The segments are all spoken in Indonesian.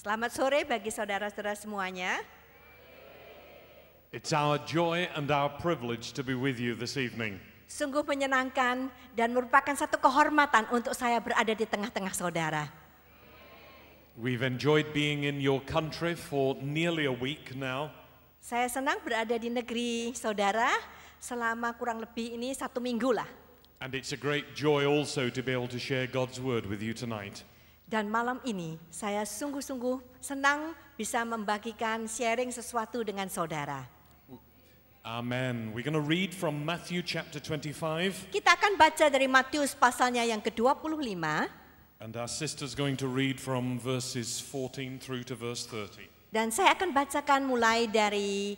Selamat sore bagi saudara-saudara semuanya. It's our joy and our privilege to be with you this evening. Sungguh menyenangkan dan merupakan satu kehormatan untuk saya berada di tengah-tengah saudara. We've enjoyed being in your country for nearly a week now. Saya senang berada di negeri saudara selama kurang lebih ini 1 minggu lah. And it's a great joy also to be able to share God's word with you tonight. Dan malam ini saya sungguh-sungguh senang bisa membagikan sharing sesuatu dengan saudara. Amen. We're going to read from Matthew chapter 25. Kita akan baca dari Matius pasalnya yang ke-25. And our sister's going to read from verses 14 through to verse 30. Dan saya akan bacakan mulai dari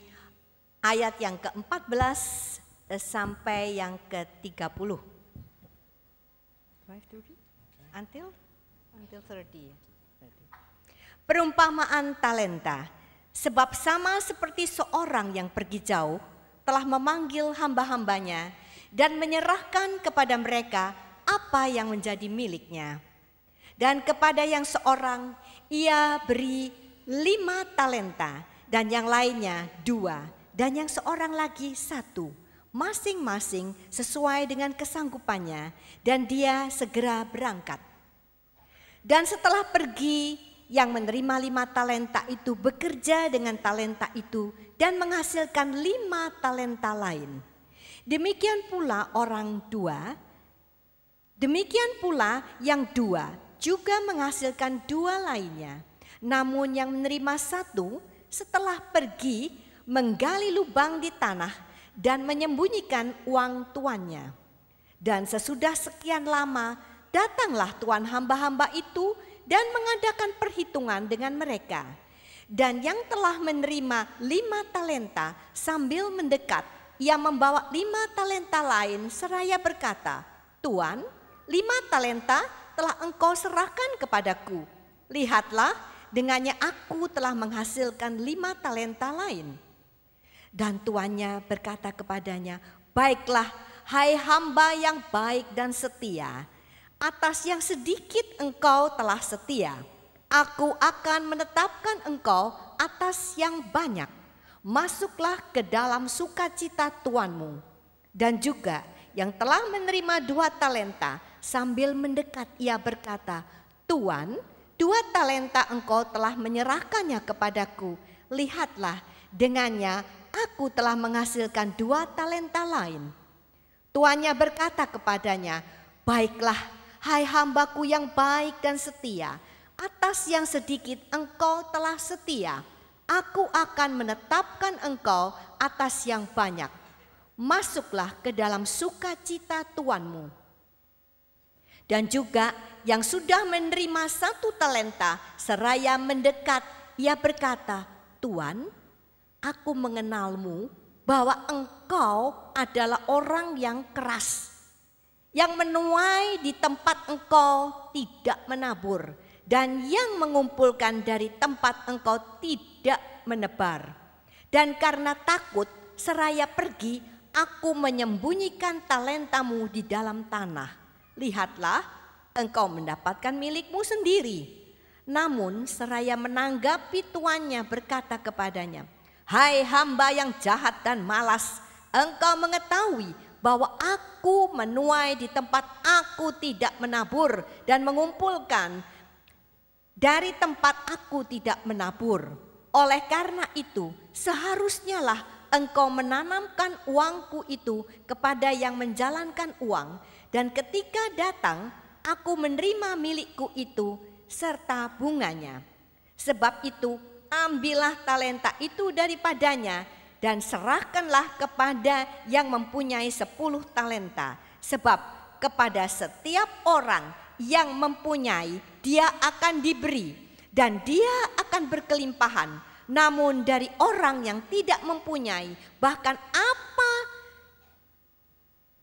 ayat yang ke-14 sampai yang ke-30. Until 30. Perumpamaan talenta. Sebab sama seperti seorang yang pergi jauh telah memanggil hamba-hambanya dan menyerahkan kepada mereka apa yang menjadi miliknya. Dan kepada yang seorang ia beri 5 talenta dan yang lainnya 2 dan yang seorang lagi 1, masing-masing sesuai dengan kesanggupannya, dan dia segera berangkat. Dan setelah pergi, yang menerima 5 talenta itu bekerja dengan talenta itu dan menghasilkan 5 talenta lain. Demikian pula yang 2 juga menghasilkan 2 lainnya. Namun yang menerima 1 setelah pergi menggali lubang di tanah dan menyembunyikan uang tuannya. Dan sesudah sekian lama datanglah tuan hamba-hamba itu dan mengadakan perhitungan dengan mereka. Dan yang telah menerima 5 talenta sambil mendekat, ia membawa 5 talenta lain seraya berkata, "Tuan, 5 talenta telah engkau serahkan kepadaku. Lihatlah, dengannya aku telah menghasilkan 5 talenta lain." Dan tuannya berkata kepadanya, "Baiklah, hai hamba yang baik dan setia. Atas yang sedikit engkau telah setia, aku akan menetapkan engkau atas yang banyak. Masuklah ke dalam sukacita tuanmu." Dan juga yang telah menerima 2 talenta sambil mendekat ia berkata, "Tuan, 2 talenta engkau telah menyerahkannya kepadaku. Lihatlah, dengannya aku telah menghasilkan 2 talenta lain." Tuannya berkata kepadanya, "Baiklah, hai hambaku yang baik dan setia, atas yang sedikit engkau telah setia, aku akan menetapkan engkau atas yang banyak. Masuklah ke dalam sukacita tuanmu." Dan juga yang sudah menerima 1 talenta seraya mendekat, ia berkata, "Tuan, aku mengenalmu bahwa engkau adalah orang yang keras, yang menuai di tempat engkau tidak menabur, dan yang mengumpulkan dari tempat engkau tidak menebar. Dan karena takut seraya pergi, aku menyembunyikan talentamu di dalam tanah. Lihatlah, engkau mendapatkan milikmu sendiri." Namun seraya menanggapi tuannya berkata kepadanya, "Hai hamba yang jahat dan malas, engkau mengetahui bahwa aku menuai di tempat aku tidak menabur dan mengumpulkan dari tempat aku tidak menabur. Oleh karena itu, seharusnya lah engkau menanamkan uangku itu kepada yang menjalankan uang, dan ketika datang aku menerima milikku itu serta bunganya. Sebab itu, ambillah talenta itu daripadanya dan serahkanlah kepada yang mempunyai 10 talenta. Sebab kepada setiap orang yang mempunyai, dia akan diberi dan dia akan berkelimpahan. Namun dari orang yang tidak mempunyai, bahkan apa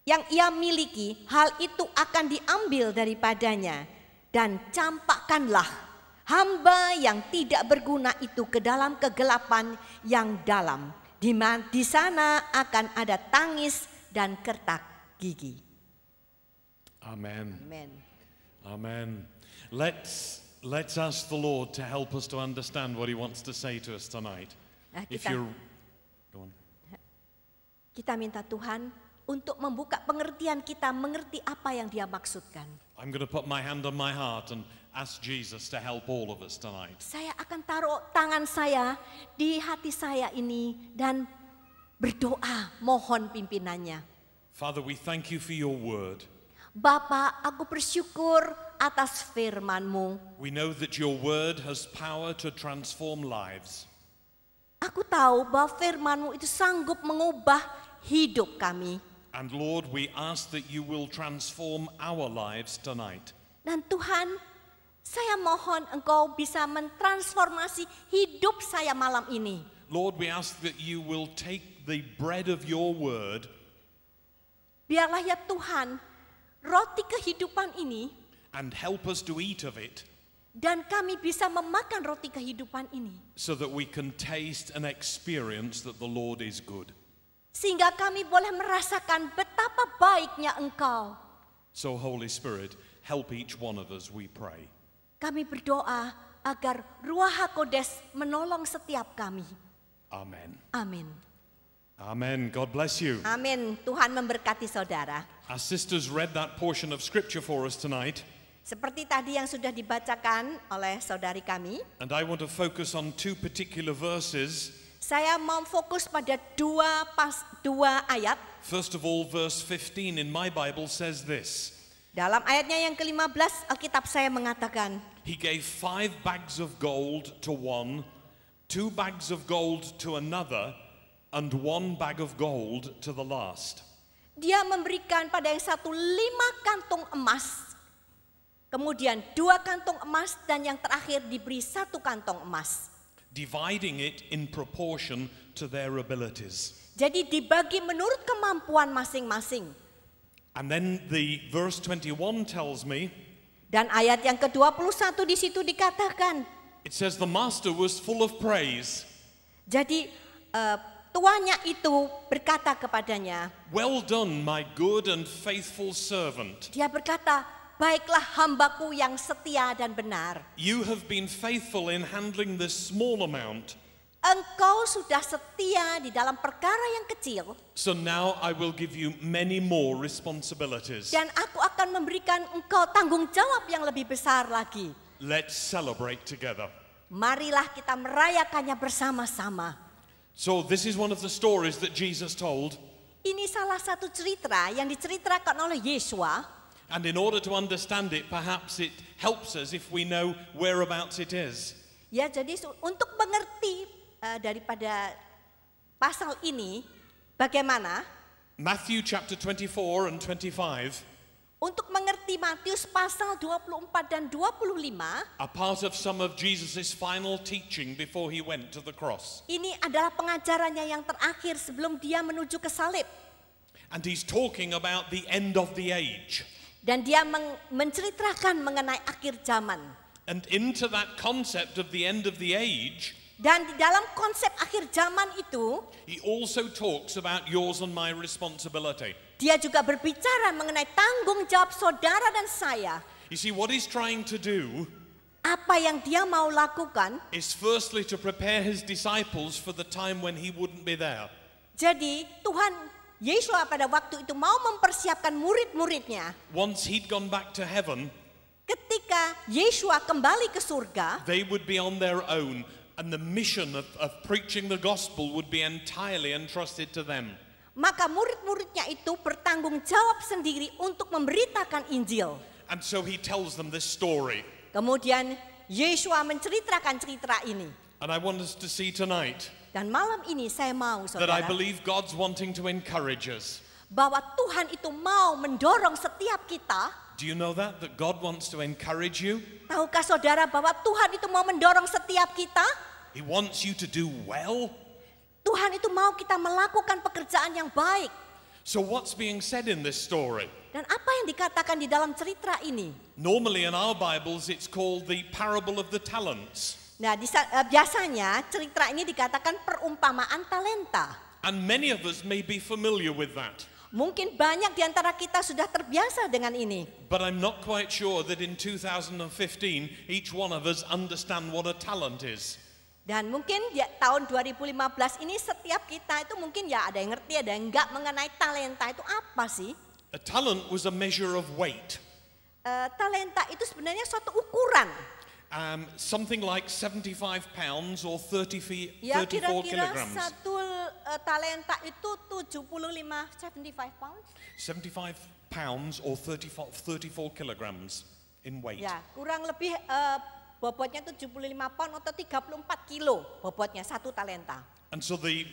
yang ia miliki, hal itu akan diambil daripadanya. Dan campakkanlah hamba yang tidak berguna itu ke dalam kegelapan yang dalam. Di sana akan ada tangis dan kertak gigi." Amen. Amen. Amen. Let's Let's ask the Lord to help us to understand what He wants to say to us tonight. Go on. Kita minta Tuhan untuk membuka pengertian kita, mengerti apa yang Dia maksudkan. I'm going to put my hand on my heart and ask Jesus to help all of us tonight. Saya akan taruh tangan saya di hati saya ini dan berdoa mohon pimpinannya. Father, we thank you for your word. Bapa, aku bersyukur atas firman-Mu. We know that your word has power to transform lives. Aku tahu bahwa firman-Mu itu sanggup mengubah hidup kami. And Lord, we ask that you will transform our lives tonight. Dan Tuhan, saya mohon Engkau bisa mentransformasi hidup saya malam ini. Lord, we ask that you will take the bread of your word. Biarlah ya Tuhan, roti kehidupan ini, and help us to eat of it, dan kami bisa memakan roti kehidupan ini, so that we can taste and experience that the Lord is good. Sehingga kami boleh merasakan betapa baiknya Engkau. So Holy Spirit, help each one of us, we pray. Kami berdoa agar Ruach HaKodes menolong setiap kami. Amen. Amin. Amen. God bless you. Amin. Tuhan memberkati saudara. Our sisters read that portion of scripture for us tonight. Seperti tadi yang sudah dibacakan oleh saudari kami. And I want to focus on two particular verses. Saya mau fokus pada dua ayat. First of all, verse 15 in my Bible says this. Dalam ayatnya yang ke-15, Alkitab saya mengatakan, He gave 5 bags of gold to one, 2 bags of gold to another, and 1 bag of gold to the last. Dia memberikan pada yang satu 5 kantung emas, kemudian 2 kantung emas, dan yang terakhir diberi 1 kantong emas. Dividing it in proportion to their abilities. Jadi dibagi menurut kemampuan masing-masing. And then the verse 21 tells me, dan ayat yang ke-21 di situ dikatakan, it says the master was full of praise. Jadi tuannya itu berkata kepadanya, well done, my good and faithful servant. Dia berkata, baiklah hambaku yang setia dan benar. You have been faithful in handling this small amount. Engkau sudah setia di dalam perkara yang kecil. So now I will give you many more responsibilities. Dan aku akan memberikan engkau tanggung jawab yang lebih besar lagi. Let's celebrate together. Marilah kita merayakannya bersama-sama. So this is one of the stories that Jesus told. Ini salah satu cerita yang diceritakan oleh Yesua. And in order to understand it, perhaps it helps us if we know whereabouts it is. Ya, jadi untuk mengerti daripada pasal ini bagaimana? Matthew chapter 24 and 25. Untuk mengerti Matius pasal 24 dan 25. A part of some of Jesus' final teaching before he went to the cross. Ini adalah pengajarannya yang terakhir sebelum dia menuju ke salib. And he's talking about the end of the age. Dan dia menceritakan mengenai akhir zaman. And into that concept of the end of the age, dan di dalam konsep akhir zaman itu, he also talks about yours and my responsibility. Dia juga berbicara mengenai tanggung jawab saudara dan saya. You see, what he's trying to do, apa yang dia mau lakukan, is firstly to prepare his disciples for the time when he wouldn't be there. Jadi Tuhan Yesus pada waktu itu mau mempersiapkan murid-muridnya. Once he'd gone back to heaven, ketika Yesus kembali ke surga, they would be on their own, and the mission of preaching the gospel would be entirely entrusted to them. Maka murid-muridnya itu bertanggung jawab sendiri untuk memberitakan Injil. And so he tells them this story. Kemudian Yesus menceritakan cerita ini. And I want us to see tonight dan malam ini saya mau saudara, that I believe God's wanting to encourage us. Bahwa Tuhan itu mau mendorong setiap kita. Do you know that God wants to encourage you? Tahukah saudara bahwa Tuhan itu mau mendorong setiap kita? He wants you to do well. Tuhan itu mau kita melakukan pekerjaan yang baik. So what's being said in this story? Dan apa yang dikatakan di dalam cerita ini? Normally in our Bibles it's called the parable of the talents. Nah, biasanya cerita ini dikatakan perumpamaan talenta. And many of us may be familiar with that. Mungkin banyak di antara kita sudah terbiasa dengan ini. But I'm not quite sure that in 2015 each one of us understand what a talent is. Dan mungkin ya, tahun 2015 ini setiap kita itu mungkin ya ada yang ngerti, ada yang enggak mengenai talenta itu apa sih? A talent was a measure of weight. Talenta itu sebenarnya suatu ukuran. Something like 75 pounds or 34 Ya kira-kira kilograms. satu talenta itu 75 pounds. 75 pounds or 34 kilograms in weight. Ya, kurang lebih bobotnya 75 pound atau 34 kilo bobotnya satu talenta. And so the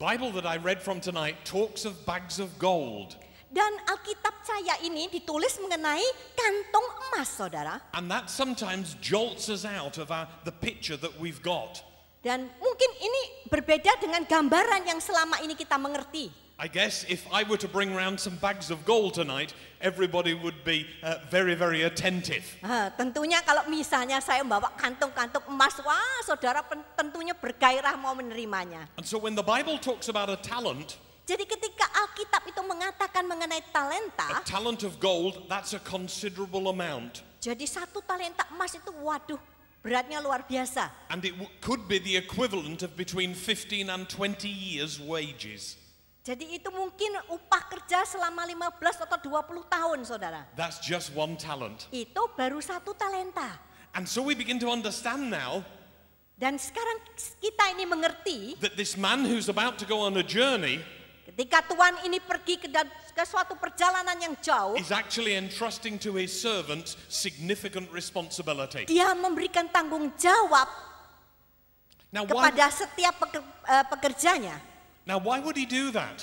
Bible that I read from tonight talks of bags of gold. Dan Alkitab saya ini ditulis mengenai kantong emas, saudara. And that sometimes jolts us out of the picture that we've got. Dan mungkin ini berbeda dengan gambaran yang selama ini kita mengerti. I guess if I were to bring round some bags of gold tonight, everybody would be very, very attentive. Tentunya kalau misalnya saya membawa kantong-kantong emas, wah saudara tentunya bergairah mau menerimanya. And so when the Bible talks about a talent, jadi ketika Alkitab itu mengatakan mengenai talenta, a talent of gold, that's a considerable amount. jadi satu talenta emas itu waduh, beratnya luar biasa. And it could be the equivalent of between 15 and 20 years' wages. Jadi itu mungkin upah kerja selama 15 atau 20 tahun, saudara. That's just one talent. Itu baru satu talenta. And so we begin to understand now Dan sekarang kita ini mengerti, that this man who's about to go on a journey ketika Tuhan ini pergi ke suatu perjalanan yang jauh, is actually entrusting to his servants significant responsibility. dia memberikan tanggung jawab Now kepada setiap pekerjanya. why would he do that?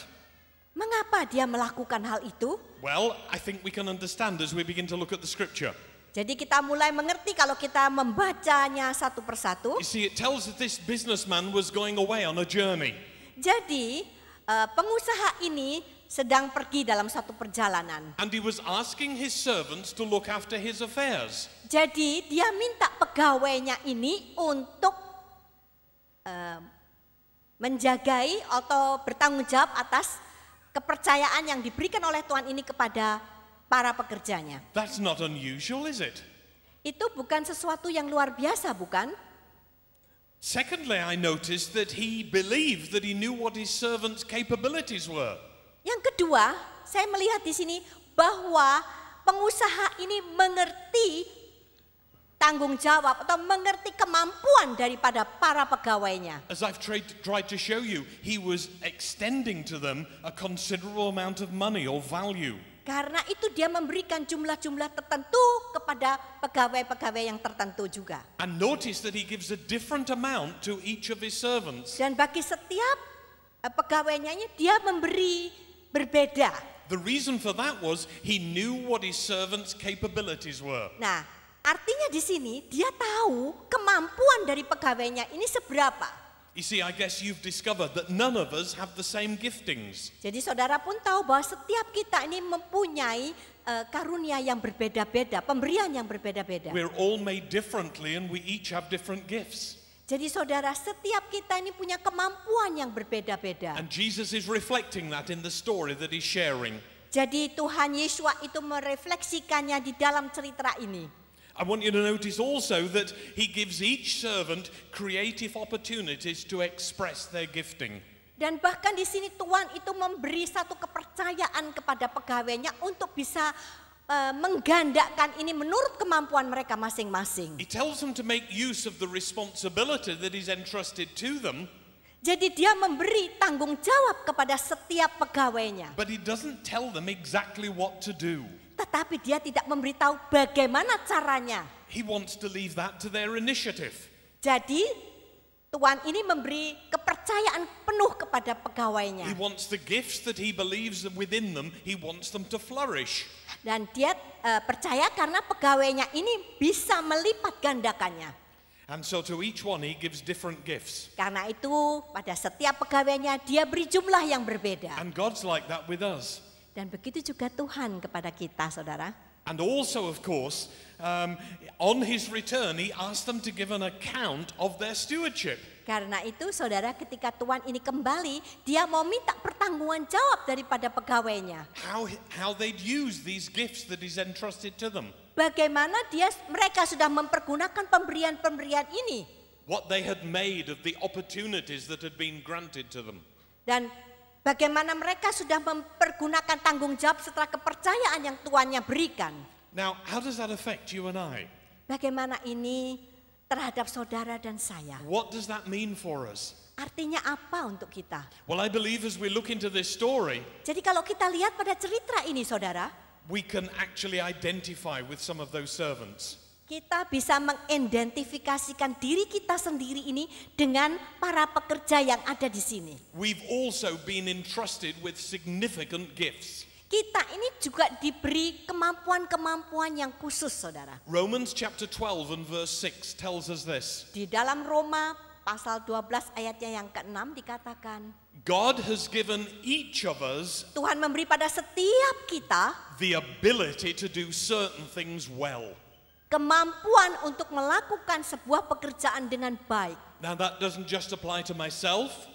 Mengapa dia melakukan hal itu? Well, I think we can understand as we begin to look at the scripture. Jadi kita mulai mengerti kalau kita membacanya satu persatu. You see, it tells that this businessman was going away on a journey. Jadi pengusaha ini sedang pergi dalam satu perjalanan. And he was asking his servants to look after his affairs. Jadi dia minta pegawainya ini untuk menjagai atau bertanggung jawab atas kepercayaan yang diberikan oleh Tuhan ini kepada para pekerjanya. That's not unusual, is it? Itu bukan sesuatu yang luar biasa, bukan? Secondly, I noticed that he believed that he knew what his servants' capabilities were. Yang kedua, saya melihat di sini bahwa pengusaha ini mengerti tanggung jawab atau mengerti kemampuan daripada para pegawainya. As I've tried to show you, he was extending to them a considerable amount of money or value. Karena itu dia memberikan jumlah-jumlah tertentu kepada pegawai-pegawai yang tertentu juga. And notice that he gives a different amount to each of his servants. Dan bagi setiap pegawainya ini dia memberi berbeda. The reason for that was he knew what his servants' capabilities were. Nah, artinya di sini dia tahu kemampuan dari pegawainya ini seberapa. You see, I guess you've discovered that none of us have the same giftings. Jadi saudara pun tahu bahwa setiap kita ini mempunyai karunia yang berbeda-beda, pemberian yang berbeda-beda. We're all made differently and we each have different gifts. Jadi saudara, setiap kita ini punya kemampuan yang berbeda-beda. And Jesus is reflecting that in the story that he's sharing. Jadi Tuhan Yesus itu merefleksikannya di dalam cerita ini. I want you to notice also that he gives each servant creative opportunities to express their gifting. Dan bahkan di sini Tuhan itu memberi satu kepercayaan kepada pegawainya untuk bisa menggandakan ini menurut kemampuan mereka masing-masing. He tells them to make use of the responsibility that is entrusted to them. Jadi dia memberi tanggung jawab kepada setiap pegawainya. But he doesn't tell them exactly what to do. Tetapi dia tidak memberitahu bagaimana caranya. He wants to leave that to their initiative. Jadi Tuhan ini memberi kepercayaan penuh kepada pegawainya. He wants the gifts that he believes within them, he wants them to flourish. Dan dia percaya karena pegawainya ini bisa melipat gandakannya. And so to each one he gives different gifts. Karena itu pada setiap pegawainya dia beri jumlah yang berbeda. And God's like that with us. Dan begitu juga Tuhan kepada kita, saudara. And also, of course, on his return, he asked them to give an account of their stewardship. Karena itu saudara, ketika tuan ini kembali, dia mau minta pertanggungan jawab daripada pegawainya. How they'd use these gifts that he's entrusted to them. Bagaimana mereka sudah mempergunakan pemberian-pemberian ini. What they had made of the opportunities that had been granted to them. Dan bagaimana mereka sudah mempergunakan tanggung jawab setelah kepercayaan yang tuannya berikan. Now, how does that affect you and I? Bagaimana ini terhadap saudara dan saya? What does that mean for us? Artinya apa untuk kita? Well, I believe as we look into this story, Jadi kalau kita lihat pada cerita ini saudara, we can actually identify with some of those servants. kita bisa mengidentifikasikan diri kita sendiri ini dengan para pekerja yang ada di sini. We've also been entrusted with significant gifts. Kita ini juga diberi kemampuan-kemampuan yang khusus saudara. Romans chapter 12 and verse 6 tells us this. Di dalam Roma pasal 12 ayatnya yang ke-6 dikatakan, God has given each of us Tuhan memberi pada setiap kita the ability to do certain things well. kemampuan untuk melakukan sebuah pekerjaan dengan baik. Now that doesn't just apply to myself.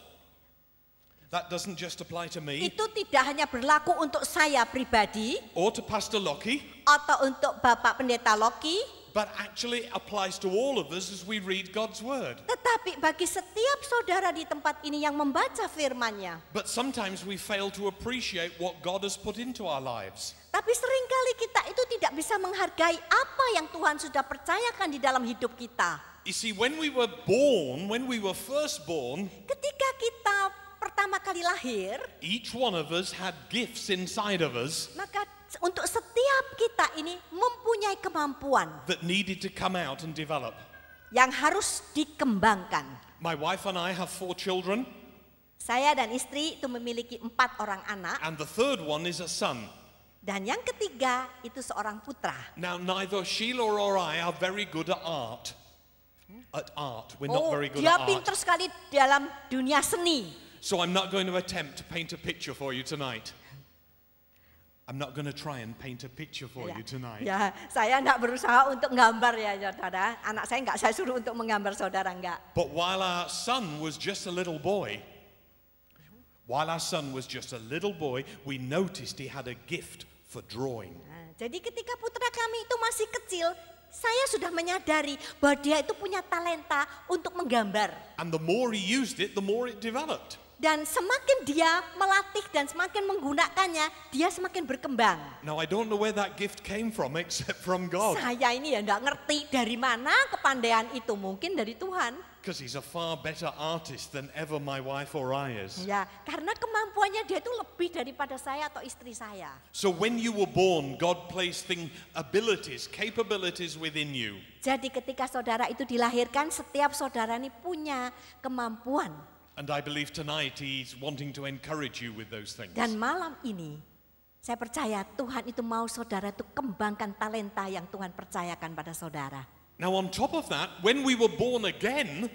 That doesn't just apply to me Itu tidak hanya berlaku untuk saya pribadi or to Pastor Lockie, atau untuk Bapak Pendeta Loki, but actually applies to all of us as we read God's word. tetapi bagi setiap saudara di tempat ini yang membaca firman-Nya. But sometimes we fail to appreciate what God has put into our lives. Tapi seringkali kita itu tidak bisa menghargai apa yang Tuhan sudah percayakan di dalam hidup kita. You see, when we were first born, Ketika kita pertama kali lahir, each one of us had gifts inside of us maka untuk setiap kita ini mempunyai kemampuan that needed to come out and develop. yang harus dikembangkan. My wife and I have 4 children, Saya dan istri itu memiliki 4 orang anak, and the third one is a son. dan yang ketiga itu seorang putra. Now, neither Sheila or I are very good at art. We're not very good Dia at pintar art. sekali dalam dunia seni. So I'm not going to attempt to paint a picture for you tonight. I'm not going to try and paint a picture for you tonight. Ya, saya enggak berusaha untuk menggambar ya saudara. Anak saya enggak saya suruh untuk menggambar saudara, enggak. But while our son was just a little boy, we noticed he had a gift for drawing. Nah, jadi ketika putra kami itu masih kecil, saya sudah menyadari bahwa dia itu punya talenta untuk menggambar. And the more he used it, the more it developed. Dan semakin dia melatih dan semakin menggunakannya, dia semakin berkembang. Now, I don't know where that gift came from except from God. Saya ini ya enggak ngerti dari mana kepandaian itu, mungkin dari Tuhan. Because he's a far better artist than ever my wife or I is. Ya, karena kemampuannya dia itu lebih daripada saya atau istri saya. So when you were born, God placed abilities, capabilities within you. Jadi ketika saudara itu dilahirkan, setiap saudara ini punya kemampuan. And I believe tonight he's wanting to encourage you with those things. Dan malam ini, saya percaya Tuhan itu mau saudara itu kembangkan talenta yang Tuhan percayakan pada saudara. Now on top of that, when we were born again,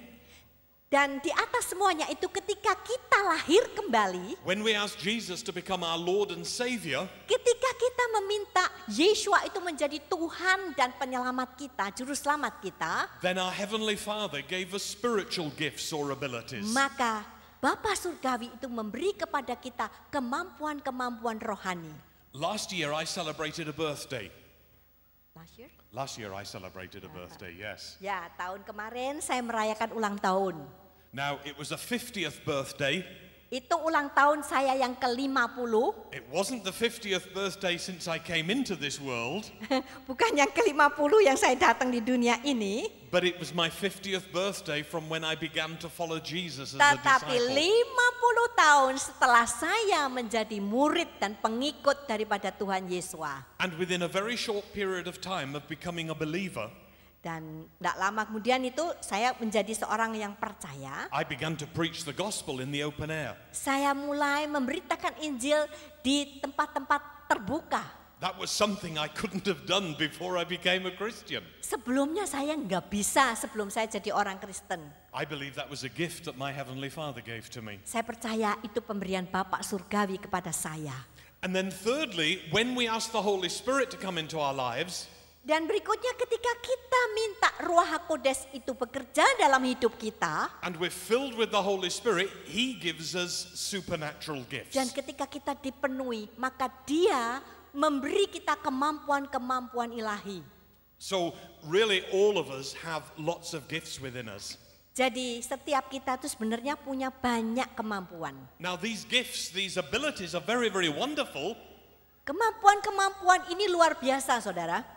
dan di atas semuanya itu ketika kita lahir kembali, when we asked Jesus to become our Lord and Savior, ketika kita meminta Yeshua itu menjadi Tuhan dan penyelamat kita, juru selamat kita, then our Heavenly Father gave us spiritual gifts or abilities. maka Bapa Surgawi itu memberi kepada kita kemampuan-kemampuan rohani. Last year I celebrated a birthday. Last year? I celebrated a birthday, yes. Ya, tahun kemarin saya merayakan ulang tahun. Now, it was a 50th birthday. Itu ulang tahun saya yang ke-50. It wasn't the 50th birthday since I came into this world, Bukan yang ke-50 yang saya datang di dunia ini. but it was my 50th birthday from when I began to follow Jesus as a Tetapi disciple. 50 tahun setelah saya menjadi murid dan pengikut daripada Tuhan Yesus. And within a very short period of time of becoming a believer, Dan tidak lama kemudian itu saya menjadi seorang yang percaya. I began to preach the gospel in the open air. Saya mulai memberitakan Injil di tempat-tempat terbuka. That was something I couldn't have done before I became a Christian. Sebelumnya saya nggak bisa sebelum saya jadi orang Kristen. I believe that was a gift that my Heavenly Father gave to me. Saya percaya itu pemberian Bapak Surgawi kepada saya. And then thirdly, when we ask the Holy Spirit to come into our lives, Dan berikutnya ketika kita minta Ruach HaKodes itu bekerja dalam hidup kita. And we're filled with the Holy Spirit, He gives us supernatural gifts. Dan ketika kita dipenuhi, maka Dia memberi kita kemampuan-kemampuan ilahi. So really all of us have lots of gifts within us. Jadi setiap kita itu sebenarnya punya banyak kemampuan. Now these gifts, these abilities are very, very wonderful. Kemampuan-kemampuan ini luar biasa, saudara.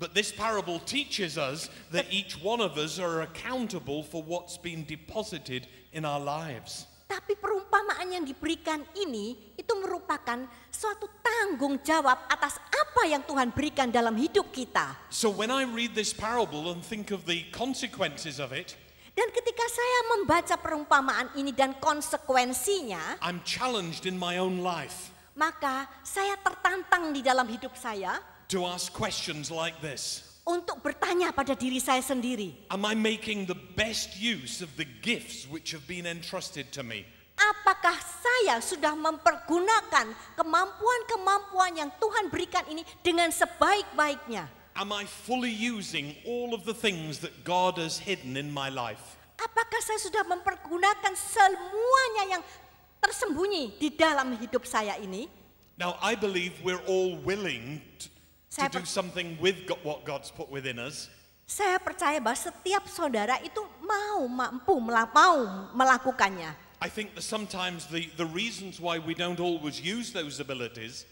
But this parable teaches us that each one of us are accountable for what's been deposited in our lives. Tapi perumpamaan yang diberikan ini itu merupakan suatu tanggung jawab atas apa yang Tuhan berikan dalam hidup kita. So when I read this parable and think of the consequences of it, dan ketika saya membaca perumpamaan ini dan konsekuensinya, I'm challenged in my own life. Maka saya tertantang di dalam hidup saya to ask questions like this. Untuk bertanya pada diri saya sendiri. Am I making the best use of the gifts which have been entrusted to me? Apakah saya sudah mempergunakan kemampuan-kemampuan yang Tuhan berikan ini dengan sebaik-baiknya? Am I fully using all of the things that God has hidden in my life? Apakah saya sudah mempergunakan semuanya yang tersembunyi di dalam hidup saya ini? Now I believe we're all willing to do something with what God's put within us. Saya percaya bahwa setiap saudara itu mau melakukannya. I think that sometimes the reasons why we don't always use those abilities,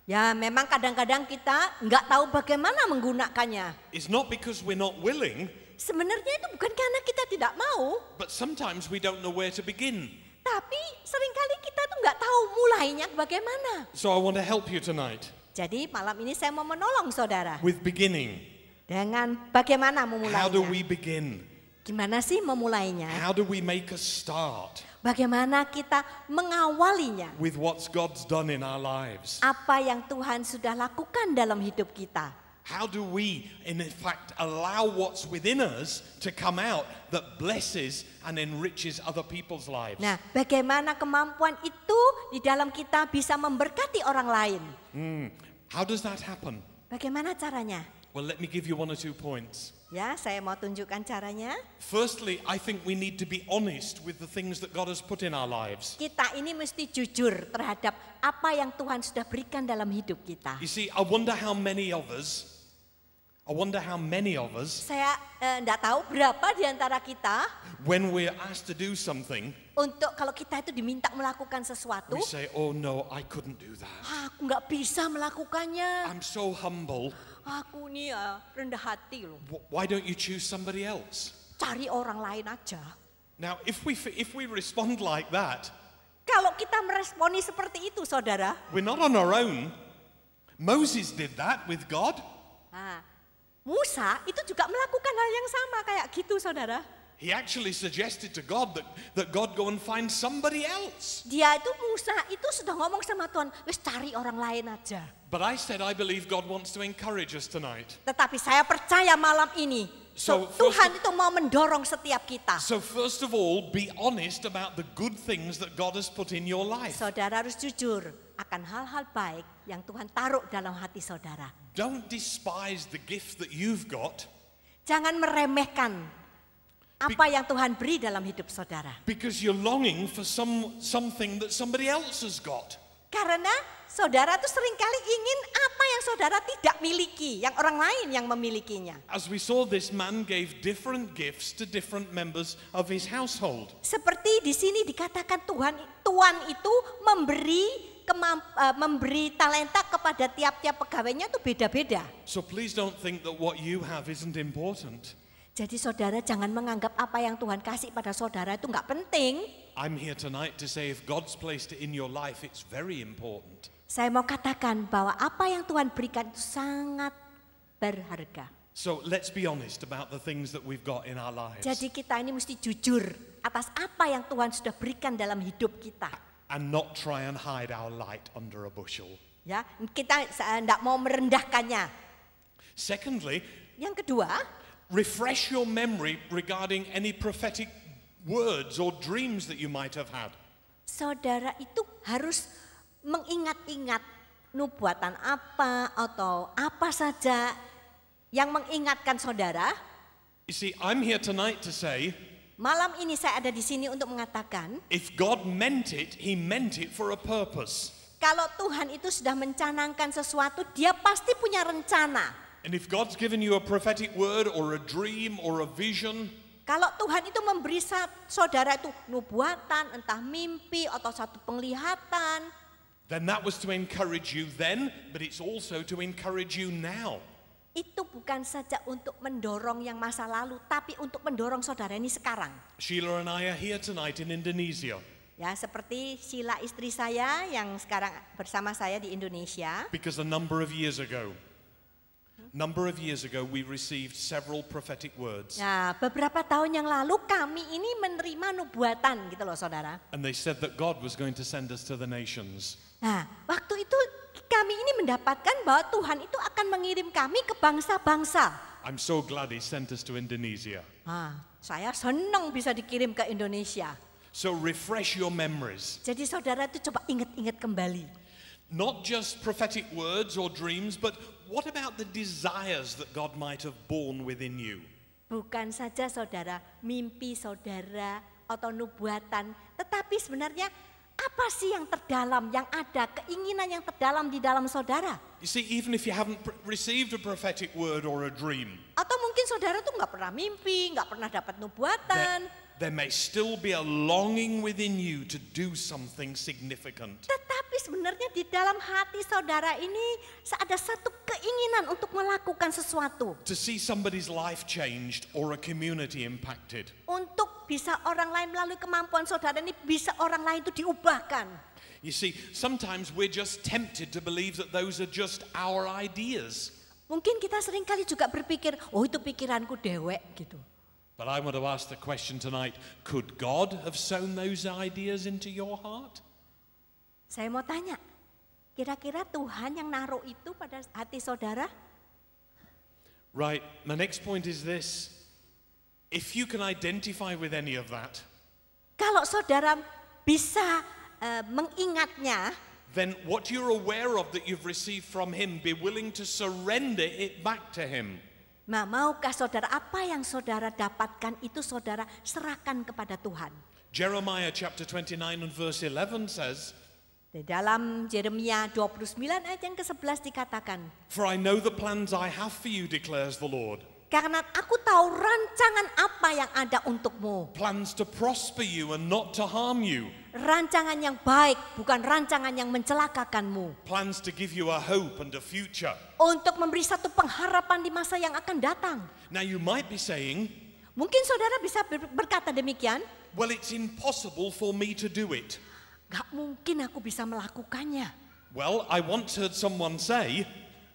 ya memang kadang-kadang kita nggak tahu bagaimana menggunakannya. It's not because we're not willing. Sebenarnya itu bukan karena kita tidak mau. But sometimes we don't know where to begin. Tapi seringkali kita tuh nggak tahu mulainya bagaimana. So I want to help you tonight. Jadi malam ini saya mau menolong saudara. With beginning. Dengan bagaimana memulainya. How do we begin? Gimana sih memulainya? How do we make a start? Bagaimana kita mengawalinya? With what God's done in our lives. Apa yang Tuhan sudah lakukan dalam hidup kita? How do we, in fact, allow what's within us to come out that blesses and enriches other people's lives? Nah, bagaimana kemampuan itu di dalam kita bisa memberkati orang lain? How does that happen? Bagaimana caranya? Well, let me give you 1 or 2 points. Ya, saya mau tunjukkan caranya. Firstly, I think we need to be honest with the things that God has put in our lives. Kita ini mesti jujur terhadap apa yang Tuhan sudah berikan dalam hidup kita. You see, I wonder how many of us. Saya enggak tahu berapa di antara kita. When we're asked to do something. Untuk kalau kita itu diminta melakukan sesuatu. We say, oh no, I couldn't do that. Aku enggak bisa melakukannya. I'm so humble. Aku nih ya rendah hati loh. Why don't you choose somebody else? Cari orang lain aja. Now, if we respond like that, kalau kita meresponi seperti itu, saudara, we're not on our own. Moses did that with God. Nah, Musa itu juga melakukan hal yang sama kayak gitu, saudara. He actually suggested to God that God go and find somebody else. Dia itu Musa itu sudah ngomong sama Tuhan, wis cari orang lain aja. But I said I believe God wants to encourage us tonight. Tetapi saya percaya malam ini Tuhan itu mau mendorong setiap kita. So first of all, be honest about the good things that God has put in your life. Saudara harus jujur akan hal-hal baik yang Tuhan taruh dalam hati saudara. Don't despise the gift that you've got. Jangan meremehkan apa yang Tuhan beri dalam hidup saudara. Because you're longing for something that somebody else has got. Karena saudara tuh seringkali ingin apa yang saudara tidak miliki, yang orang lain yang memilikinya. As we saw, this man gave different gifts to different members of his household. Seperti di sini dikatakan Tuhan itu memberi talenta kepada tiap-tiap pegawainya itu beda-beda. So please don't think that what you have isn't important. Jadi saudara jangan menganggap apa yang Tuhan kasih pada saudara itu nggak penting. I'm here tonight to say if God's placed it in your life, it's very important. Saya mau katakan bahwa apa yang Tuhan berikan itu sangat berharga. So let's be honest about the things that we've got in our lives. Jadi kita ini mesti jujur atas apa yang Tuhan sudah berikan dalam hidup kita. And not try and hide our light under a bushel. Ya, kita tidak mau merendahkannya. Secondly, yang kedua, refresh your memory regarding any prophetic words or dreams that you might have had. Saudara itu harus mengingat-ingat nubuatan apa atau apa saja yang mengingatkan saudara. You see, I'm here tonight to say, Malam ini saya ada di sini untuk mengatakan, if God meant it, He meant it for a purpose. kalau Tuhan itu sudah mencanangkan sesuatu, Dia pasti punya rencana. And if God's given you a prophetic word or a dream or a vision, Kalau Tuhan itu memberi saudara itu nubuatan, entah mimpi atau satu penglihatan, then that was to encourage you then, but it's also to encourage you now. itu bukan saja untuk mendorong yang masa lalu, tapi untuk mendorong saudara ini sekarang. Sheila and I are here tonight in Indonesia Ya, seperti Sheila istri saya yang sekarang bersama saya di Indonesia. because a number of years ago we received several prophetic words. Nah, beberapa tahun yang lalu kami ini menerima nubuatan gitu loh saudara. And they said that God was going to send us to the nations. Nah, waktu itu kami ini mendapatkan bahwa Tuhan itu akan mengirim kami ke bangsa-bangsa. I'm so glad He sent us to Indonesia. Saya senang bisa dikirim ke Indonesia. So refresh your memories. Jadi saudara itu coba ingat-ingat kembali. Not just prophetic words or dreams, but what about the desires that God might have born within you? Bukan saja saudara, mimpi saudara atau nubuatan, tetapi sebenarnya apa sih yang terdalam, yang ada, keinginan yang terdalam di dalam saudara? You see, even if you haven't received a prophetic word or a dream, Atau mungkin saudara tuh nggak pernah mimpi, nggak pernah dapat nubuatan, there may still be a longing within you to do something significant. tetapi sebenarnya di dalam hati saudara ini ada satu keinginan untuk melakukan sesuatu. To see somebody's life changed or a community impacted. Untuk bisa orang lain melalui kemampuan saudara ini, bisa orang lain itu diubahkan. You see, sometimes we're just tempted to believe that those are just our ideas. Mungkin kita seringkali juga berpikir, oh itu pikiranku dewek gitu. But I want to ask the question tonight, could God have sown those ideas into your heart? Saya mau tanya, kira-kira Tuhan yang naruh itu pada hati saudara? Right, the next point is this. If you can identify with any of that, Kalau saudara bisa mengingatnya, then what you're aware of that you've received from Him, be willing to surrender it back to Him. nah maukah saudara apa yang saudara dapatkan itu saudara serahkan kepada Tuhan? Jeremiah chapter 29 and verse 11 says, Di dalam Yeremia 29 ayat yang ke-11 dikatakan, "For I know the plans I have for you, declares the Lord. karena aku tahu rancangan apa yang ada untukmu. Plans to prosper you and not to harm you. Rancangan yang baik, bukan rancangan yang mencelakakanmu. Plans to give you a hope and a future." Untuk memberi satu pengharapan di masa yang akan datang. Now you might be saying, Mungkin saudara bisa berkata demikian, well, it's impossible for me to do it. gak mungkin aku bisa melakukannya. Well, I once heard someone say,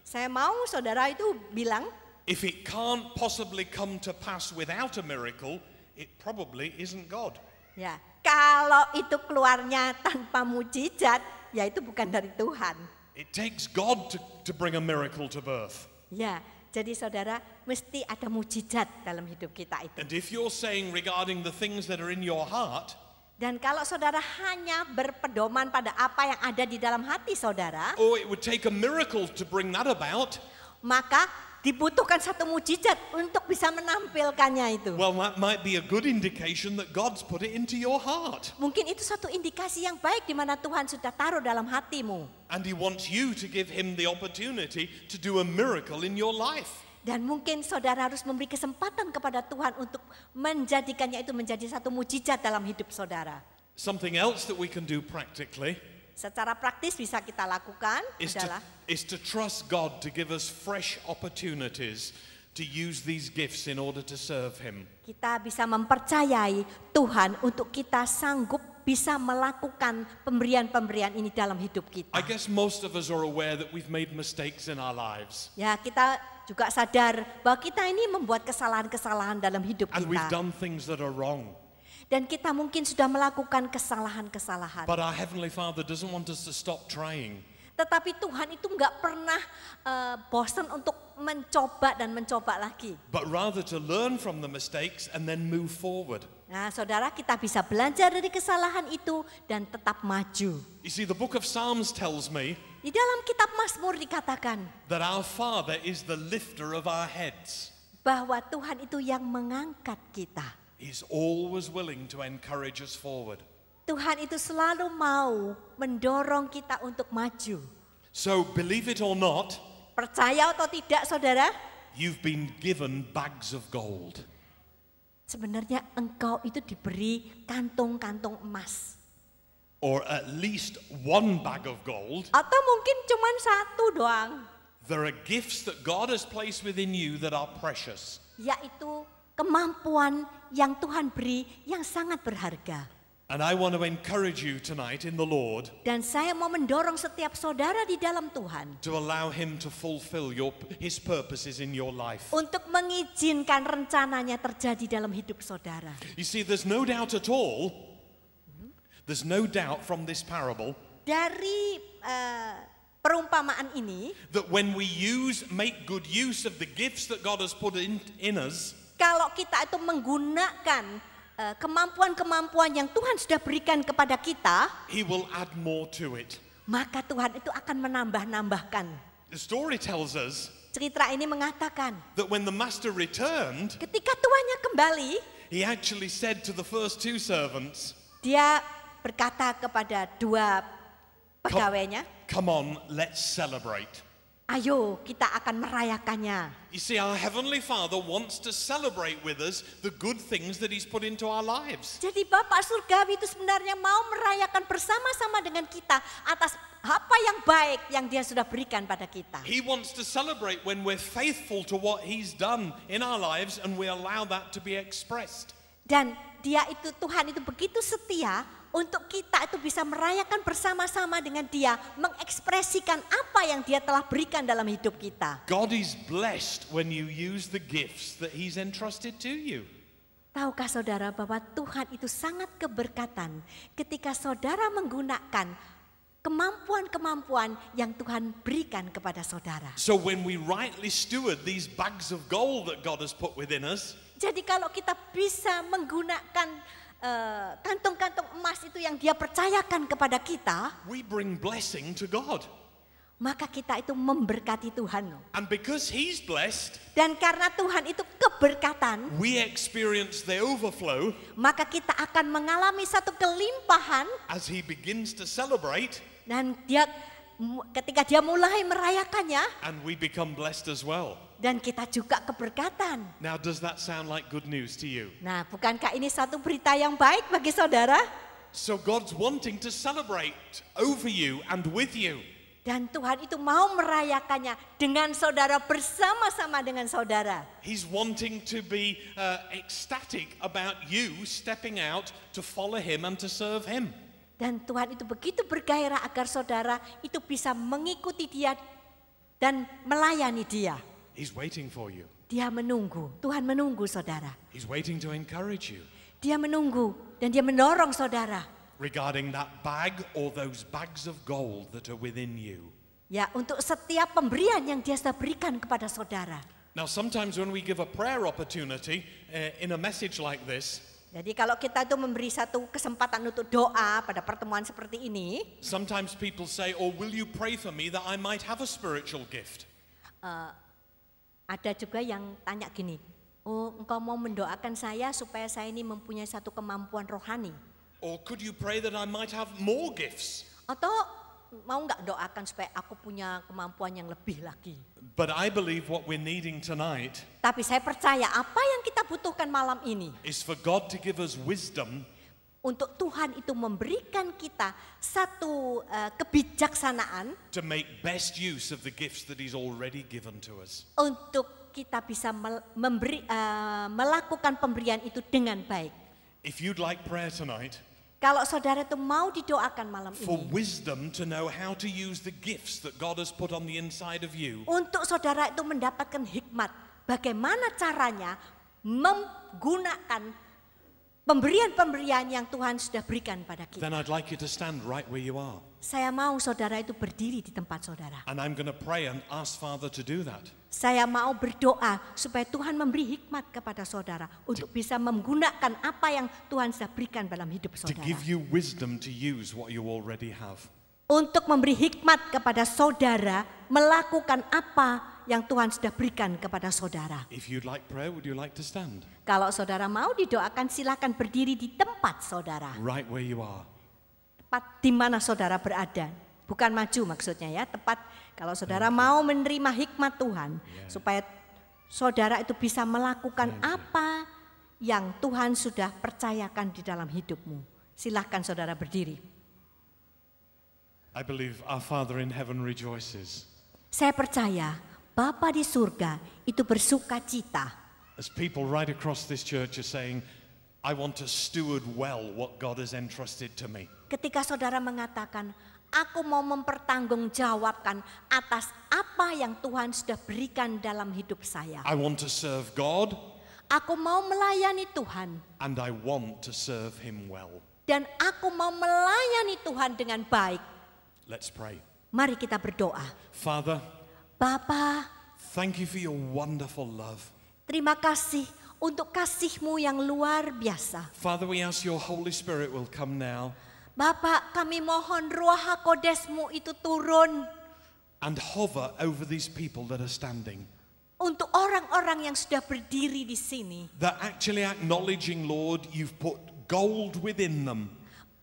Saya mau saudara itu bilang, if it can't possibly come to pass without a miracle, it probably isn't God. ya kalau itu keluarnya tanpa mujizat, ya itu bukan dari Tuhan. It takes God to bring a miracle to birth. Ya, jadi saudara mesti ada mujizat dalam hidup kita itu. And if you're saying regarding the things that are in your heart, Dan kalau saudara hanya berpedoman pada apa yang ada di dalam hati saudara, oh, it would take a miracle to bring that about, maka dibutuhkan satu mujizat untuk bisa menampilkannya itu. well, that might be a good indication that God's put it into your heart. Mungkin itu satu indikasi yang baik di mana Tuhan sudah taruh dalam hatimu. And He wants you to give Him the opportunity to do a miracle in your life. Dan mungkin saudara harus memberi kesempatan kepada Tuhan untuk menjadikannya itu menjadi satu mujizat dalam hidup saudara. Something else that we can do practically Secara praktis bisa kita lakukan adalah is to trust God to give us fresh opportunities to use these gifts in order to serve Him. kita bisa mempercayai Tuhan untuk kita sanggup bisa melakukan pemberian-pemberian ini dalam hidup kita. I guess most of us are aware that we've made mistakes in our lives. Ya, kita juga sadar bahwa kita ini membuat kesalahan-kesalahan dalam hidup And we've kita. done things that are wrong. Dan kita mungkin sudah melakukan kesalahan-kesalahan. But our Heavenly Father doesn't want us to stop trying. Tetapi Tuhan itu nggak pernah bosan untuk mencoba dan mencoba lagi. But rather to learn from the mistakes and then move forward. Nah, saudara, kita bisa belajar dari kesalahan itu dan tetap maju. You see, the book of Psalms tells me Di dalam kitab Mazmur dikatakan that our Father is the lifter of our heads. bahwa Tuhan itu yang mengangkat kita. He's always willing to encourage us forward. Tuhan itu selalu mau mendorong kita untuk maju. So believe it or not, Percaya atau tidak saudara, you've been given bags of gold. sebenarnya engkau itu diberi kantung-kantung emas. Or at least one bag of gold. Atau mungkin cuma satu doang. There are gifts that God has placed within you that are precious. Yaitu kemampuan yang Tuhan beri yang sangat berharga. And I want to encourage you tonight in the Lord Dan saya mau mendorong setiap saudara di dalam Tuhan to allow Him to fulfill His purposes in your life. untuk mengizinkan rencananya terjadi dalam hidup saudara. You see, there's no doubt at all, there's no doubt from this parable Dari perumpamaan ini, that when we make good use of the gifts that God has put in us, kalau kita itu menggunakan kemampuan-kemampuan yang Tuhan sudah berikan kepada kita, He will add more to it. maka Tuhan itu akan menambah-nambahkan. The story tells us Cerita ini mengatakan, that when the master returned, ketika tuannya kembali, he actually said to the first two servants, dia berkata kepada dua pegawainya, "Come on, let's celebrate." ayo kita akan merayakannya. You see, our Heavenly Father wants to celebrate with us the good things that He's put into our lives. Jadi Bapak Surgawi itu sebenarnya mau merayakan bersama-sama dengan kita atas apa yang baik yang Dia sudah berikan pada kita. He wants to celebrate when we're faithful to what He's done in our lives and we allow that to be expressed. Dan Tuhan itu begitu setia untuk kita itu bisa merayakan bersama-sama dengan Dia, mengekspresikan apa yang Dia telah berikan dalam hidup kita. God is blessed when you use the gifts that He's entrusted to you. Tahukah saudara bahwa Tuhan itu sangat keberkatan ketika saudara menggunakan kemampuan-kemampuan yang Tuhan berikan kepada saudara. So when we rightly steward these bags of gold that God has put within us, jadi kalau kita bisa menggunakan kantung-kantung emas itu yang Dia percayakan kepada kita, we bring blessing to God. maka kita itu memberkati Tuhan. And because He's blessed, Dan karena Tuhan itu keberkatan, we experience the overflow maka kita akan mengalami satu kelimpahan. as He begins to celebrate, Dan ketika Dia mulai merayakannya, and we become blessed as well. dan kita juga keberkatan. Now, does that sound like good news to you? Nah, bukankah ini satu berita yang baik bagi saudara? So God's wanting to celebrate over you and with you. Dan Tuhan itu mau merayakannya dengan saudara, bersama-sama dengan saudara. He's wanting to be ecstatic about you stepping out to follow Him and to serve Him. Dan Tuhan itu begitu bergairah agar saudara itu bisa mengikuti Dia dan melayani Dia. He's waiting for you. Dia menunggu, Tuhan menunggu saudara. He's waiting to encourage you. Dia menunggu dan Dia mendorong saudara. Regarding that bag or those bags of gold that are within you. Ya, untuk setiap pemberian yang Dia sudah berikan kepada saudara. Now, sometimes when we give a prayer opportunity in a message like this, Jadi kalau kita itu memberi satu kesempatan untuk doa pada pertemuan seperti ini, sometimes people say, "Oh, will you pray for me that I might have a spiritual gift?" ada juga yang tanya gini, oh engkau mau mendoakan saya supaya saya ini mempunyai satu kemampuan rohani? Or could you pray that I might have more gifts? Atau mau nggak doakan supaya aku punya kemampuan yang lebih lagi? But I believe what we're needing tonight Tapi saya percaya apa yang kita butuhkan malam ini, is for God to give us wisdom untuk Tuhan itu memberikan kita satu kebijaksanaan to make best use of the gifts that He's already given to us. untuk kita bisa melakukan pemberian itu dengan baik. If you'd like prayer tonight, Kalau saudara itu mau didoakan malam for ini, wisdom to know how to use the gifts that God has put on the inside of you, untuk saudara itu mendapatkan hikmat, bagaimana caranya menggunakan pemberian-pemberian yang Tuhan sudah berikan pada kita. then I'd like you to stand right where you are. Saya mau saudara itu berdiri di tempat saudara. And I'm going to pray and ask Father to do that. Saya mau berdoa supaya Tuhan memberi hikmat kepada saudara untuk bisa menggunakan apa yang Tuhan sudah berikan dalam hidup To saudara. give you wisdom to use what you already have. untuk memberi hikmat kepada saudara melakukan apa yang Tuhan sudah berikan kepada saudara. If you'd like prayer, would you like to stand? Kalau saudara mau didoakan, silakan berdiri di tempat saudara. Right where you are. Tempat di mana saudara berada. Bukan maju maksudnya ya, tepat kalau saudara mau menerima hikmat Tuhan. Supaya saudara itu bisa melakukan apa yang Tuhan sudah percayakan di dalam hidupmu. Silahkan saudara berdiri. I believe our Father in heaven rejoices. Saya percaya Bapa di surga itu bersuka cita. As people right across this church are saying, I want to steward well what God has entrusted to me. Ketika saudara mengatakan, aku mau mempertanggungjawabkan atas apa yang Tuhan sudah berikan dalam hidup saya. I want to serve God. Aku mau melayani Tuhan. And I want to serve Him well. Dan aku mau melayani Tuhan dengan baik. Let's pray. Mari kita berdoa. Father, Bapa, thank you for your wonderful love. terima kasih untuk kasih-Mu yang luar biasa. Father, we ask your Holy Spirit will come now. Bapak, kami mohon Ruah HaKodes-Mu itu turun And hover over these people that are standing. untuk orang-orang yang sudah berdiri di sini. They're actually acknowledging, Lord, you've put gold within them.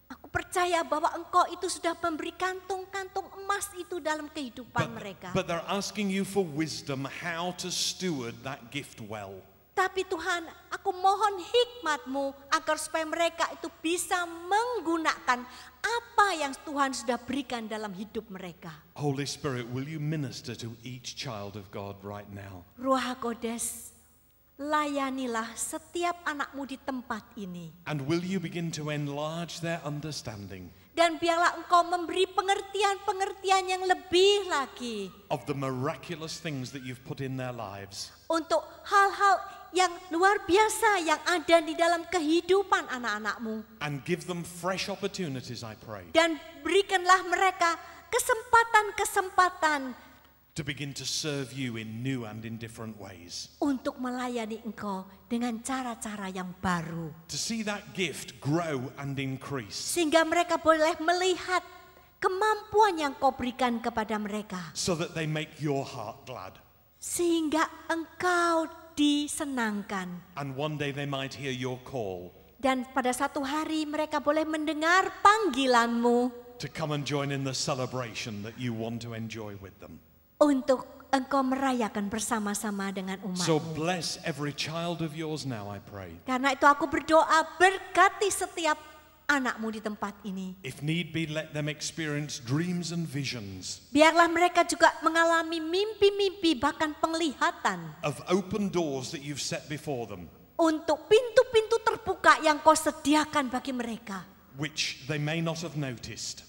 Aku percaya bahwa Engkau itu sudah memberi kantung-kantung emas itu dalam kehidupan mereka. But they're asking you for wisdom how to steward that gift well. Tapi Tuhan, aku mohon hikmat-Mu agar supaya mereka itu bisa menggunakan apa yang Tuhan sudah berikan dalam hidup mereka. Holy Spirit, will you minister to each child of God right now? Ruah HaKodes, layanilah setiap anak-Mu di tempat ini. And will you begin to enlarge their understanding Dan biarlah Engkau memberi pengertian-pengertian yang lebih lagi of the miraculous things that you've put in their lives. untuk hal-hal yang luar biasa yang ada di dalam kehidupan anak-anak-Mu. And give them fresh opportunities, I pray, Dan berikanlah mereka kesempatan-kesempatan to begin to serve you in new and in different ways. untuk melayani Engkau dengan cara-cara yang baru. To see that gift grow and increase. Sehingga mereka boleh melihat kemampuan yang Kau berikan kepada mereka. So that they make your heart glad. Sehingga Engkau disenangkan. And one day they might hear your call Dan pada satu hari mereka boleh mendengar panggilan-Mu to come and join in the celebration that you want to enjoy with them. untuk Engkau merayakan bersama-sama dengan So umat-Mu. bless every child of yours now, I pray. Karena itu aku berdoa, berkati setiap anak-Mu di tempat ini. If need be, let them experience dreams and visions Biarlah mereka juga mengalami mimpi-mimpi, bahkan penglihatan of open doors that you've set before them, untuk pintu-pintu terbuka yang Kau sediakan bagi mereka. which they may not have noticed,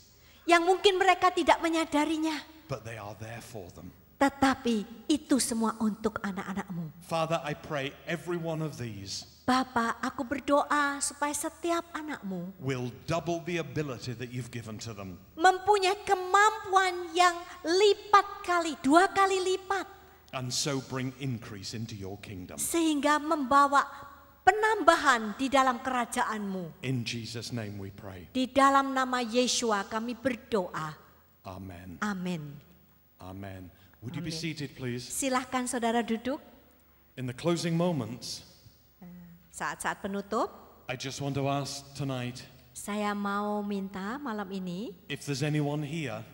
Yang mungkin mereka tidak menyadarinya, but they are there for them. tetapi itu semua untuk anak-anak-Mu. Father, I pray every one of these Bapa, aku berdoa supaya setiap anak-Mu will double the ability that you've given to them. mempunyai kemampuan yang lipat kali, 2 kali lipat. And so bring increase into your kingdom. Sehingga membawa penambahan di dalam kerajaan-Mu. In Jesus' name we pray. Di dalam nama Yeshua kami berdoa. Amen. Amin. Amen. Would you be Amen. seated, please? Silahkan saudara duduk. In the closing moments, Saat-saat penutup, I just want to ask tonight saya mau minta malam ini, if there's anyone here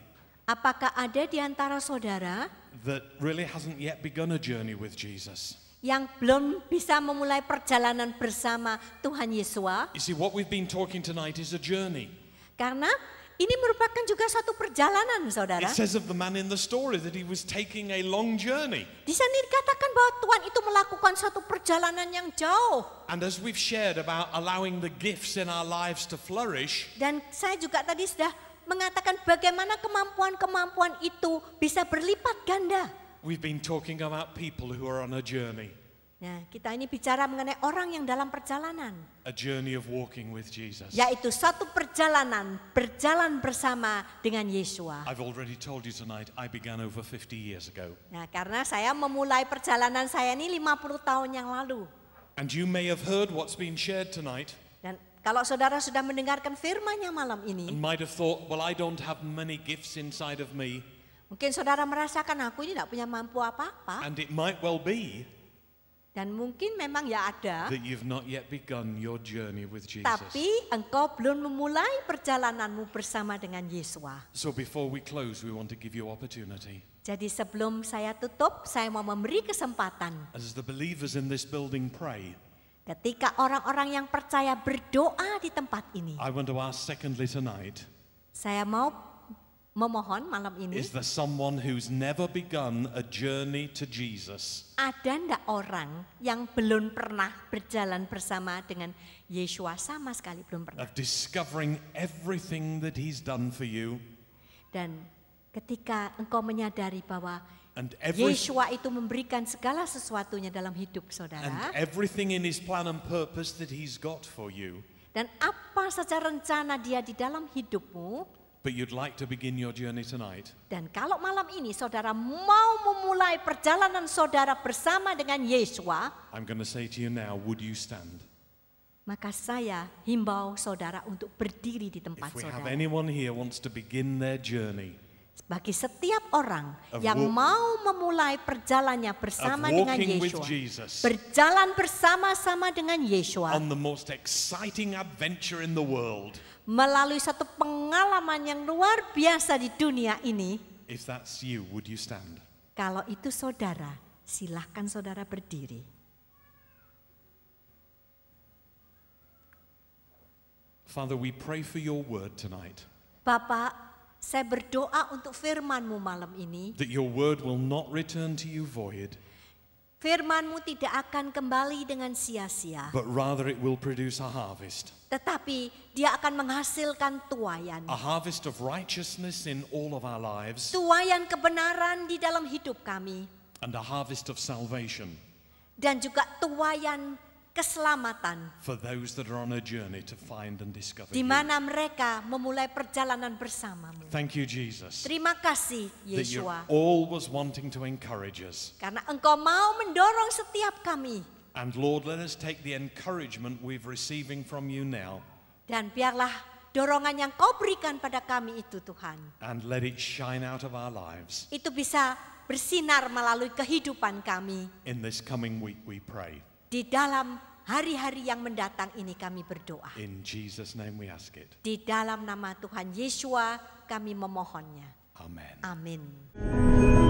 apakah ada di antara saudara that really hasn't yet begun a journey with Jesus. yang belum bisa memulai perjalanan bersama Tuhan Yesus? You see, what we've been talking tonight is a journey. Karena ini merupakan juga suatu perjalanan, saudara. It says of the man in the story that he was taking a long journey. Di sana dikatakan bahwa Tuhan itu melakukan suatu perjalanan yang jauh. And as we've shared about allowing the gifts in our lives to flourish, Dan saya juga tadi sudah mengatakan bagaimana kemampuan-kemampuan itu bisa berlipat ganda. we've been talking about people who are on a journey. Nah, kita ini bicara mengenai orang yang dalam perjalanan. A journey of walking with Jesus. Yaitu satu perjalanan, berjalan bersama dengan Yeshua. I've already told you tonight, I began over 50 years ago. Nah, karena saya memulai perjalanan saya ini 50 tahun yang lalu. And you may have heard what's been shared tonight. Dan kalau saudara sudah mendengarkan firman-Nya malam ini, and might have thought, well, I don't have many gifts inside of me. mungkin saudara merasakan aku ini tidak punya mampu apa-apa. And it might well be Dan mungkin memang ya ada, that you've not yet begun your journey with Jesus. tapi engkau belum memulai perjalananmu bersama dengan Yesua. So before we close, we want to give you opportunity. Jadi sebelum saya tutup, saya mau memberi kesempatan. As the believers in this building pray, Ketika orang-orang yang percaya berdoa di tempat ini, I want to ask secondly tonight, saya mau memohon malam ini, is there someone who's never begun a journey to Jesus? ada ndak orang yang belum pernah berjalan bersama dengan Yesua, sama sekali belum pernah. Of discovering everything that he's done for you, Dan ketika engkau menyadari bahwa and Yesua itu memberikan segala sesuatunya dalam hidup saudara, everything in his plan and purpose that he's got for you, dan apa saja rencana dia di dalam hidupmu, but you'd like to begin your journey tonight, dan kalau malam ini saudara mau memulai perjalanan saudara bersama dengan Yesua, I'm going to say to you now, would you stand? maka saya himbau saudara untuk berdiri di tempat If we have saudara. anyone here wants to begin their journey Bagi setiap orang Of yang mau memulai perjalanannya of bersama dengan walking with Yesua, Jesus berjalan bersama-sama dengan Yesua, on the most exciting adventure in the world, melalui satu pengalaman yang luar biasa di dunia ini, if that's you, would you stand? kalau itu saudara, silahkan saudara berdiri. Father, we pray for your word tonight, Bapak, saya berdoa untuk firman-Mu malam ini. that your word will not return to you void, Firman-Mu tidak akan kembali dengan sia-sia, but rather it will produce a harvest. tetapi dia akan menghasilkan tuaian. A harvest of righteousness in all of our lives, Tuaian kebenaran di dalam hidup kami, and a harvest of salvation dan juga tuaian keselamatan, for those that are on a journey to find and discover di you. mana mereka memulai perjalanan bersama-Mu. Thank you, Jesus, Terima kasih that you're Yesua, always wanting to encourage us. karena Engkau mau mendorong setiap kami. And Lord, let us take the encouragement we're receiving from you now Dan biarlah dorongan yang Kau berikan pada kami itu Tuhan, and let it shine out of our lives. itu bisa bersinar melalui kehidupan kami. In this coming week we pray. Di dalam hari-hari yang mendatang ini kami berdoa. In Jesus' name we ask it. Di dalam nama Tuhan Yesua kami memohonnya. Amen. Amin.